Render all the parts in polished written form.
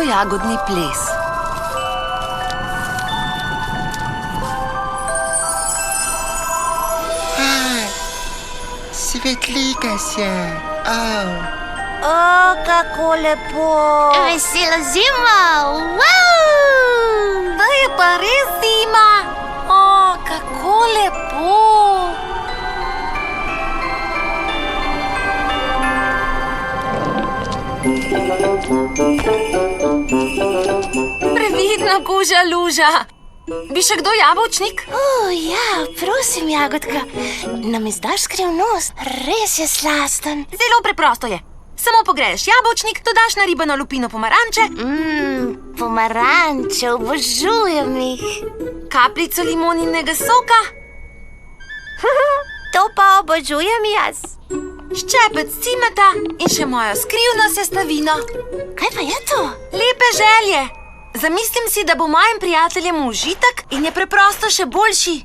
lesko-jagodni ples. Svetlika se. O, kako lepo. Vesela zima! Wow! To je pa res zima. O, kako lepo. Previdno, kuža Luža. Bi še kdo jabolčnik? Ja, prosim, jagodka. Nam izdaš skrivnost? Res je slasten. Zelo preprosto je. Samo pogreješ jabolčnik, dodaš naribano lupino pomaranče, Pomaranče, obožujem jih. kapljico limoninega soka, To pa obožujem jaz. ščepec cimeta in še mojo skrivno sestavino. Kaj pa je to? Lepe želje. Zamislim si, da bo mojim prijateljem užitek in je preprosto še boljši.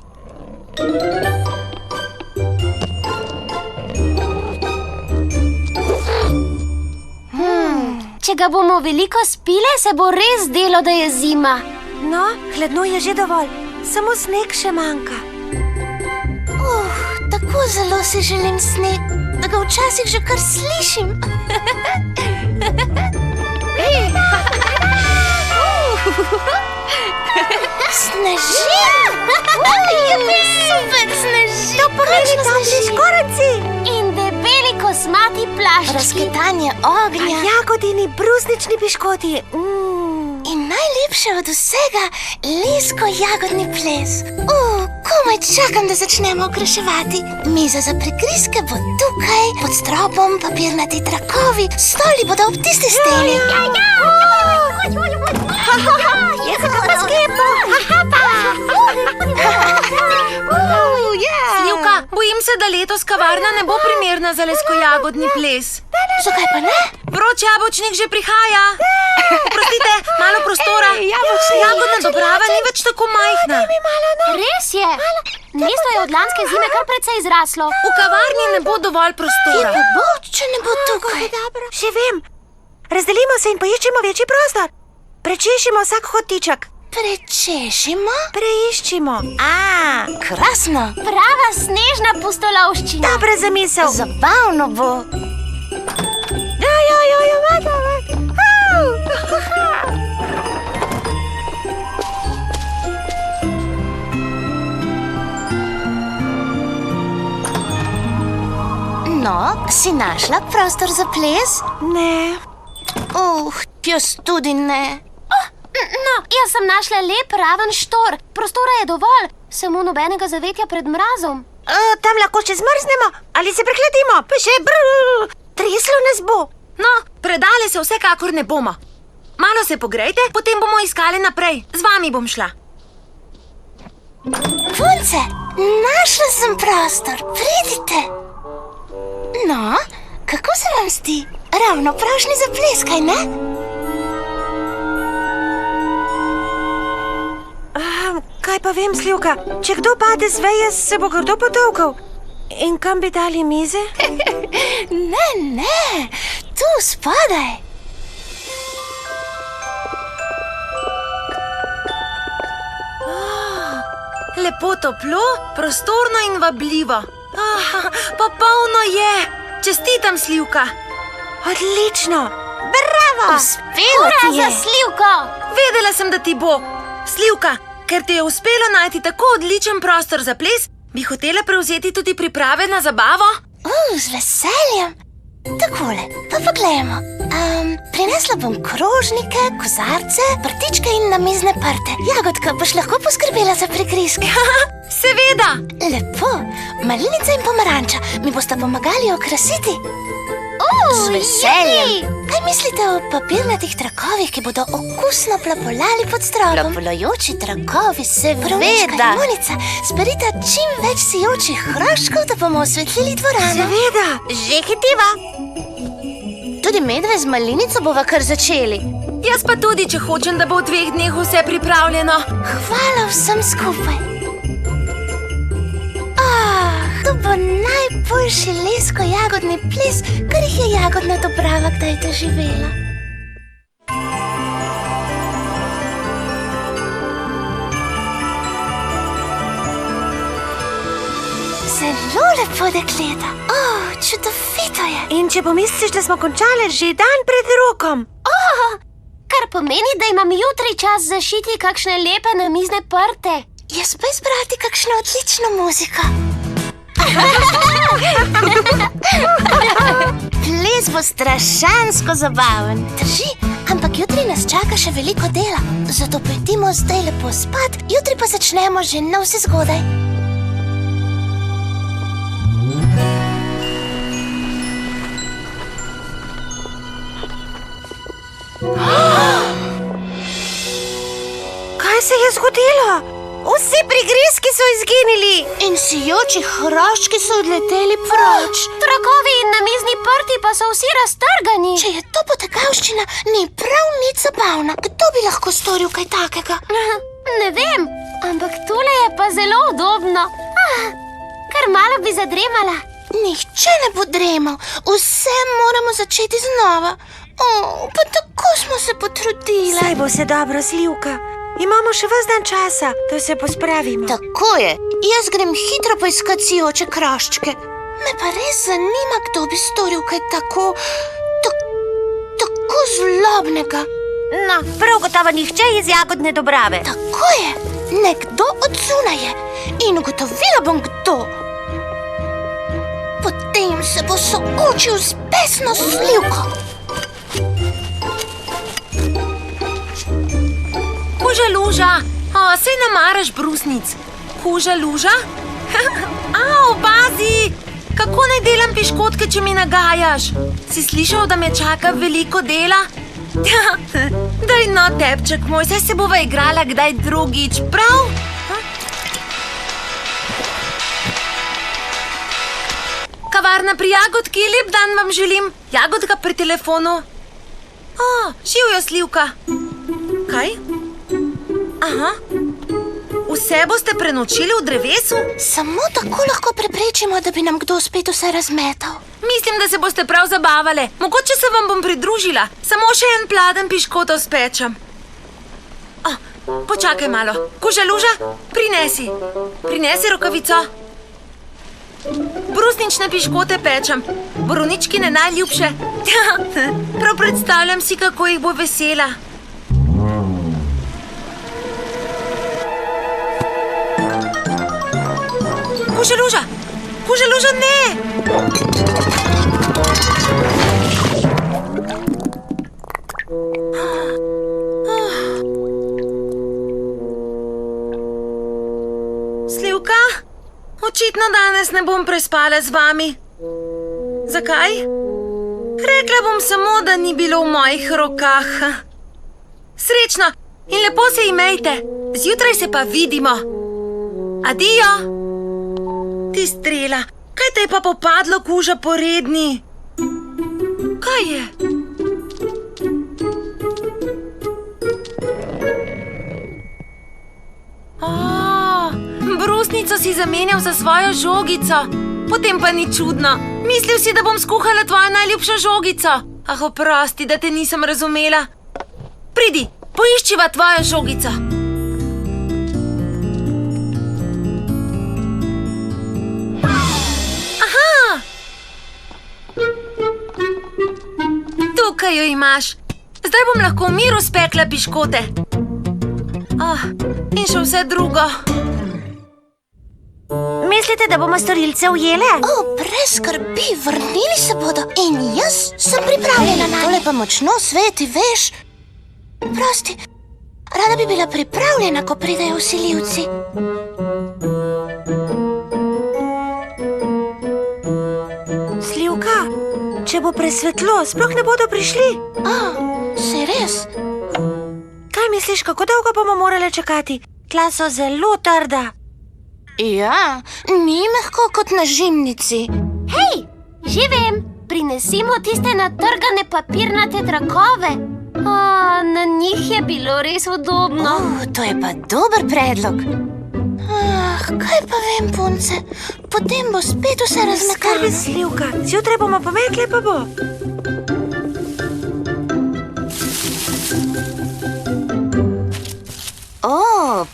Če ga bomo veliko spile, se bo res zdelo, da je zima. No, hladno je že dovolj. Samo sneg še manjka. Tako zelo si želim sneg, da ga včasih že kar slišim. Sneži! Super sneži! To pomeni topli škorenjci. In debeli kosmati plaščki. Razketanje ognja. Jagodini brusnični piškoti. In najlepše od vsega, lesko-jagodni ples. Komaj čakam, da začnemo okraševati. Miza za prigrizke bo tukaj, pod stropom papirnati trakovi, stoli bodo ob tisti steni. Slivka, bojim se, da letos kavarna ne bo primerna za lesko-jagodni ples. Zakaj pa ne? Vroč jabolčnik že prihaja. Oprostite, malo prostora. Jagodna dobrava ni več tako majhna. Res je. Mesto je od lanske zime kar precej zraslo. V kavarni ne bo dovolj prostora. Kje bo, če ne bo tukaj? Že vem. Razdelimo se in poiščimo večji prostor. Prečešimo vsak hotiček. Prečešimo? Preiščimo. Krasno. Prava snežna pustolovščina. Dobra zamisel. Zabavno bo. No, si našla prostor za ples? Ne. Jaz tudi ne. No, jaz sem našla lep raven štor. Prostora je dovolj, samo nobenega zavetja pred mrazom. Tam lahko še zmrznemo ali se prehladimo, pa še treslo nas bo. No, predale se vsekakor ne bomo. Malo se pogrejte, potem bomo iskali naprej. Z vami bom šla. Punce, našla sem prostor. Pridite. No, kako se vam zdi? Ravno prošnji za ples, kaj ne? Kaj pa vem, Slivka, če kdo pade z veje, se bo grdo potolkal. In kam bi dali mize? Ne, tu spodaj. Lepo toplo, prostorno in vabljivo. Popolno je. Čestitam, Slivka. Odlično. Bravo! Uspelo ti je. Za Slivko. Vedela sem, da ti bo. Slivka, ker ti je uspelo najti tako odličen prostor za ples, bi hotela prevzeti tudi priprave na zabavo? Z veseljem. Takole, pa poglejmo. Prinesla bom krožnike, kozarce, prtičke in namizne prte. Jagodka, boš lahko poskrbela za prigrizke? Seveda. Lepo. Malinica in pomaranča mi bosta pomagali okrasiti. Z veseljem. Kaj mislite o papirnatih trakovih, ki bodo okusno plapolali pod stropom? Plapolajoči trakovi, seveda. Limonica, sperita čim več sijočih hroškov, da bomo osvetlili dvorano. Seveda. Že hitiva. Tudi medve z malinico bova kar začeli. Jaz pa tudi, če hočem, da bo v 2 dneh vse pripravljeno. Hvala vsem skupaj. To bo najboljši lesko-jagodni ples, kar jih je jagodna dobrava kdaj doživela. zelo lepo dekleta. Čudovito je. In če pomisliš, da smo končali že dan pred rokom. Kar pomeni, da imam jutri čas zašiti kakšne lepe namizne prte. Jaz pa izbrati kakšno odlično muziko. Ples bo strašansko zabaven. Drži, ampak jutri nas čaka še veliko dela. Zato pojdimo zdaj lepo spat, jutri pa začnemo že navsezgodaj. Kaj se je zgodilo? Vsi prigrizki so izginili. In sijoči hroščki so odleteli proč. Trakovi in namizni prti pa so vsi raztrgani. Če je to potegavščina, ni prav nič zabavna. Kdo bi lahko storil kaj takega? Ne vem, ampak tole je pa zelo udobno. Kar malo bi zadremala. Nihče ne bo dremal. Vse moramo začeti znova. Pa tako smo se potrudile. Saj bo se dobro, Slivka. Imamo še ves dan časa, da se pospravimo. Tako je. Jaz grem hitro poiskat sijoče kraščke. Me pa res zanima, kdo bi storil kaj tako zlobnega. No, prav gotovo nihče iz Jagodne Dobrave. Tako je. Nekdo od zunaje. In ugotovila bom, kdo. Potem se bo soočil z besno Slivko. Kuža Luža, saj ne maraš brusnic. Kuža Luža? Pazi! Kako naj delam piškotke, če mi nagajaš? Si slišal, da me čaka veliko dela? Daj no, tepček moj, saj se bova igrala kdaj drugič, prav? Kavarna pri Jagodki, lep dan vam želim. Jagodka pri telefonu. Živjo, Slivka. Kaj? Aha. Vse boste prenočili v drevesu? Samo tako lahko preprečimo, da bi nam kdo spet vse razmetal. Mislim, da se boste prav zabavale. Mogoče se vam bom pridružila. Samo še en pladen piškotov spečem. Počakaj malo. Kuža Luža, prinesi rokavico. Brusnične piškote pečem. Borovničkine najljubše. Prav predstavljam si, kako jih bo vesela. Kuža Luža, ne! Slivka, očitno danes ne bom prespala z vami. Zakaj? Rekla bom samo, da ni bilo v mojih rokah. Srečno in lepo se imejte. Zjutraj se pa vidimo. Adijo! Ti strela, kaj te je pa popadlo, kuža poredni? Kaj je? Brusnico si zamenjal za svojo žogico. Potem pa ni čudno. Mislil si, da bom skuhala tvojo najljubšo žogico. Oprosti, da te nisem razumela. Pridi, poiščiva tvojo žogico. Tukaj jo imaš. Zdaj bom lahko v miru spekla piškote. In še vse drugo. Mislite, da bomo storilce ujele? Brez skrbi, vrnili se bodo. In jaz sem pripravljena na tole pa močno sveti, veš? Prosti, rada bi bila pripravljena, ko pridejo vsiljivci. Slivka, če bo presvetlo, sploh ne bodo prišli. Se res? Kaj misliš, kako dolgo bomo morali čakati? Tla so zelo trda. Ja, ni mehko kot na žimnici. Hej, že vem, prinesimo tiste natrgane papirnate trakove. Na njih je bilo res udobno. To je pa dober predlog. Kaj pa vem, punce, potem bo spet vse razmekano. Skrbi, Slivka, zjutraj bomo pomekli, pa bo.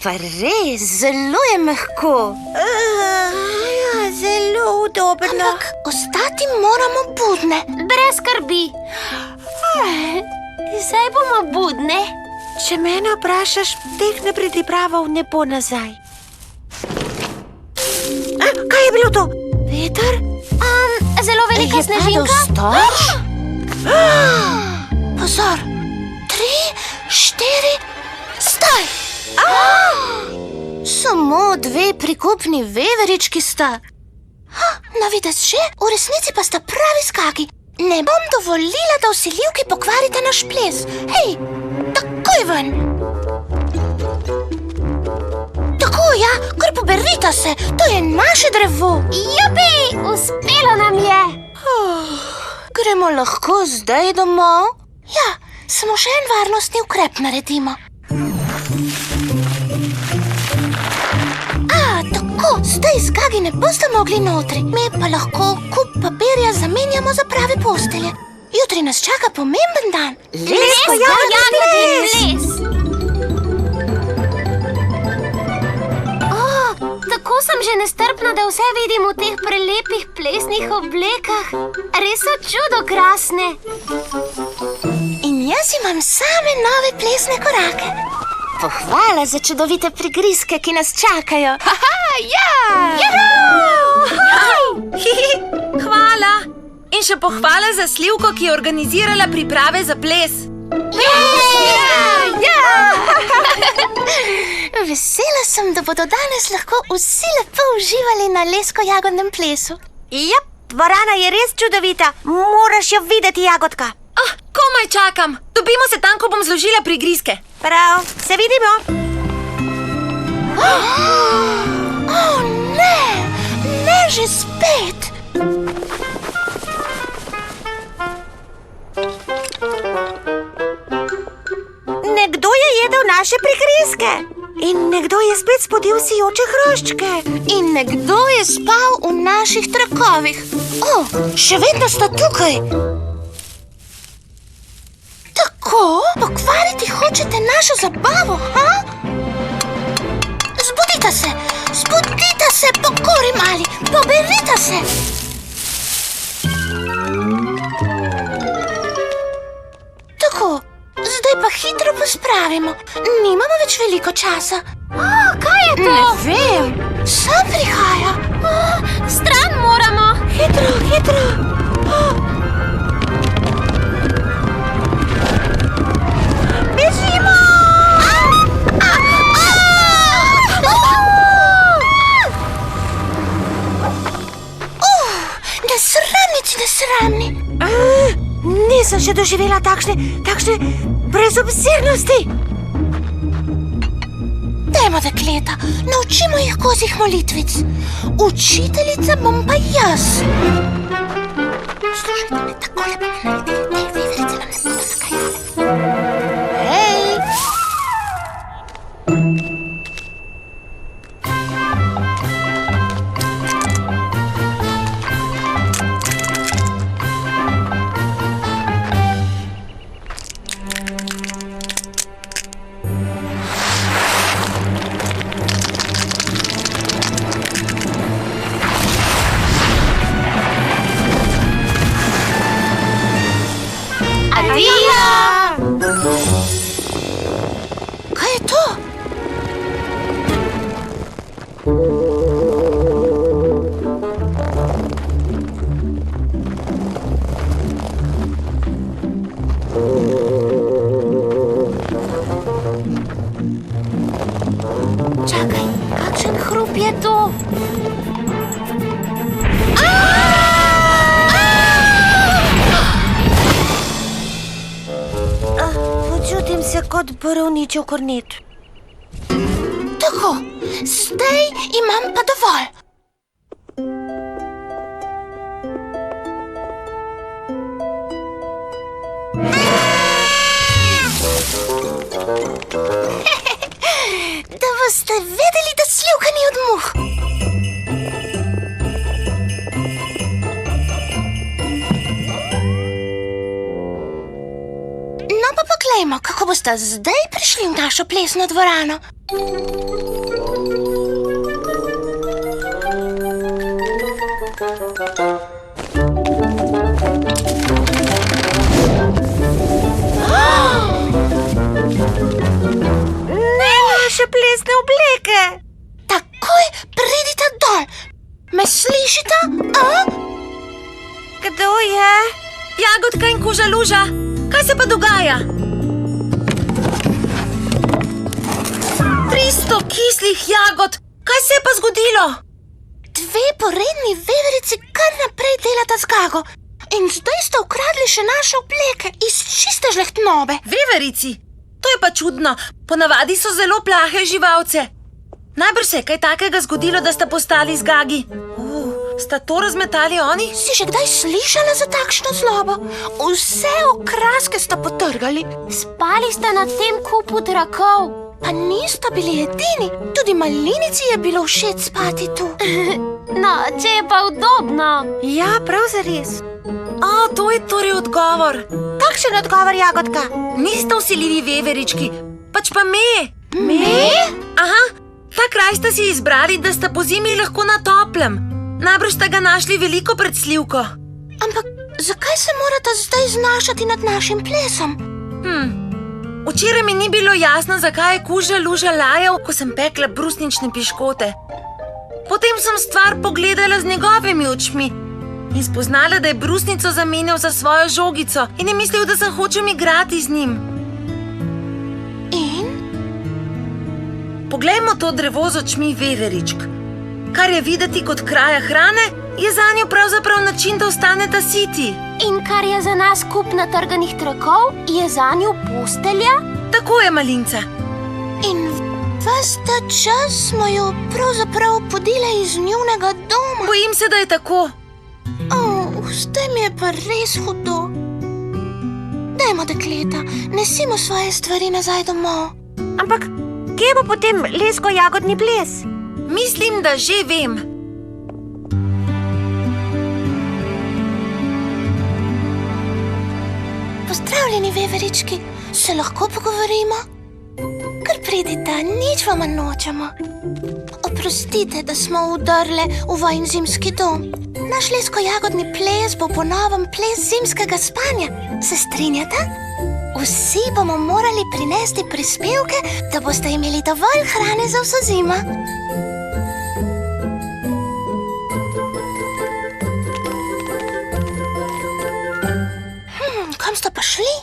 Pa res, zelo je mehko. Zelo. neudobno. Ampak ostati moramo budne. Brez skrbi. Zdaj bomo budne. Če mene vprašaš, teh nepripravov ne bo nazaj. Kaj je bilo to? Veter? Zelo velika snežinka. Storž? Pozor. 3, 4, stoj! Samo 2 prikupni veverički sta. Na videz že, v resnici pa sta pravi skaki. Ne bom dovolila, da vsiljivki pokvarite naš ples. Hej, takoj ven! Tako, ja, kar poberita se, to je naše drevo. Jupi, uspelo nam je. Gremo lahko zdaj domov? Ja, samo še en varnostni ukrep naredimo. Tako, zdaj skagi ne boste mogli notri. Mi pa lahko kup papirja zamenjamo za prave postelje. Jutri nas čaka pomemben dan. Lesko jagodni ples. Tako sem že nestrpna, da vse vidim v teh prelepih plesnih oblekah. Res so čudo krasne. In jaz imam same nove plesne korake. Pohvala za čudovite prigrizke, ki nas čakajo. Hvala. In še pohvala za Slivko, ki je organizirala priprave za ples. Vesela sem, da bodo danes lahko vsi lepo uživali na lesko-jagodnem plesu. Jep, dvorana je res čudovita. Moraš jo videti, Jagodka. Komaj čakam. Dobimo se tam, ko bom zložila prigrizke. Prav, se vidimo. Ne že spet. Nekdo je jedel naše prigrizke. In nekdo je spet spodil sijoče hroščke. In nekdo je spal v naših trakovih. Še vedno sta tukaj. Tako? Pokvariti hočete našo zabavo, ha? Zbudita se, pokori mali, poberita se. Tako, zdaj pa hitro pospravimo. Nimamo več veliko časa. Kaj je to? Ne vem, sem prihaja. Stran moramo. Hitro. Bežimo! Nesramni. Nisem še doživela takšne brezobzirnosti. Dajmo, dekleta, naučimo jih kozjih molitvic. Učiteljica bom pa jaz. Slušajte me, takole bomo naredili. Te veverice nam ne bodo skajale. Hej! Kaj je to? Čakaj, kakšen hrup je to? Počutim se kot borovničev kornet. Tako, zdaj imam pa dovolj. Da boste vedeli, da Slivka ni od muh. No pa poglejmo, kako boste zdaj prišli v našo plesno dvorano. Ne, naše plesne obleke! Takoj pridite dol. Me slišite? A? Kdo je? Jagodka in Kuža Luža, kaj se pa dogaja? 300 kislih jagod, kaj se je pa zgodilo? Dve poredni veverici kar naprej delata zgago. In zdaj ste ukradli še naše obleke iz čiste žlehtnobe. Veverici? To je pa čudno, ponavadi so zelo plahe živalce. Najbrž se je kaj takega zgodilo, da sta postali zgagi. Sta to razmetali oni? Si že kdaj slišala za takšno zlobo? Vse okraske sta potrgali. Spali ste na tem kupu drakov. Pa nista bili edini. Tudi malinici je bilo všeč spati tu. No, če je pa udobno. Ja, prav zares. To je torej odgovor. Kakšen odgovor, Jagodka? Niste vsiljivi veverički, pač pa me. Me? Aha, ta kraj sta si izbrali, da sta po zimi lahko na toplem. Najbrž sta ga našli veliko pred slivko. Ampak zakaj se morata zdaj znašati nad našim plesom? Včeraj mi ni bilo jasno, zakaj je Kuža Luža lajal, ko sem pekla brusnične piškote. Potem sem stvar pogledala z njegovimi očmi in spoznala, da je brusnico zamenjal za svojo žogico in je mislil, da se hočem igrati z njim. In? Poglejmo to drevo z očmi veveričk. Kar je videti kot kraja hrane, je zanjo pravzaprav način, da ostaneta siti. In kar je za nas kup natrganih trakov, je zanju postelja? Tako je, malinca. In ves ta čas smo jo pravzaprav podile iz njunega doma. Bojim se, da je tako. Zdaj mi je pa res hudo. Dajmo, dekleta, nesimo svoje stvari nazaj domov. Ampak kje bo potem lesko-jagodni ples? Mislim, da že vem. Pozdravljeni, veverički, se lahko pogovorimo? Kar pridite, nič vama nočemo. Oprostite, da smo vdrle v vajin zimski dom. Naš lesko-jagodni ples bo po novem ples zimskega spanja. Se strinjate? Vsi bomo morali prinesti prispevke, da boste imeli dovolj hrane za vso zimo. Kam sta pa šli?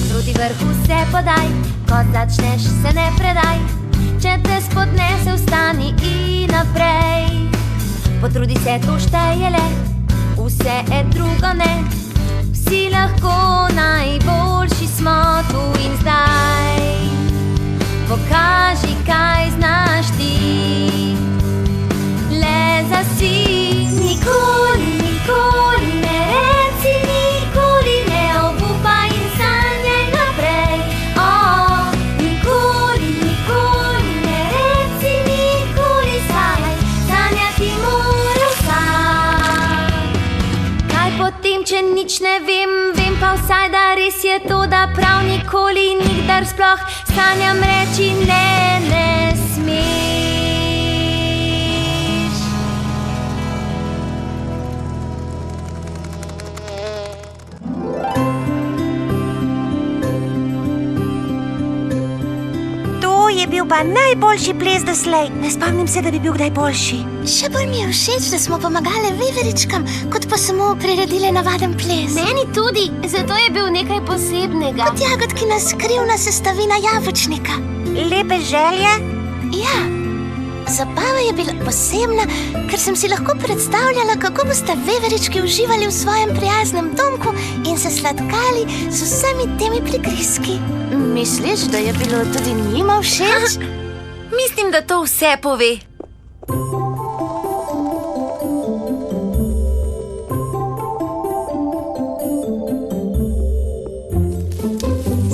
Proti vrhu se podaj, ko začneš, se ne predaj. Če te spodnese, vstani in naprej. Potrudi se, to šteje le, vse je drugo ne. Vsi lahko najboljši smo tu in zdaj. Pokaži, kaj znaš ti. Le zasi. Nikoli, nikoli ne reci, nikoli ne obupaj in sanjaj naprej. Nikoli, nikoli ne reci, nikoli sanjaj, sanjati moraš sam. Kaj potem, če nič ne vem, vem pa vsaj, da res je to, da prav nikoli, nikdar sploh sanjam reči ne, ne smeš. To je bil pa najboljši ples doslej. Ne spomnim se, da bi bil kdaj boljši. Še bolj mi je všeč, da smo pomagale veveričkam, kot pa samo priredile navaden ples. Meni tudi, zato je bil nekaj posebnega. Kot jagodkina skrivna sestavina jabolčnika. Lepe želje? Ja, zabava je bila posebna, ker sem si lahko predstavljala, kako boste veverički uživali v svojem prijaznem domku in se sladkali z vsemi temi prigrizki. Misliš, da je bilo tudi njima všeč? Mislim, da to vse pove.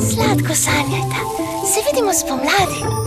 Sladko sanjajte, se vidimo spomladi.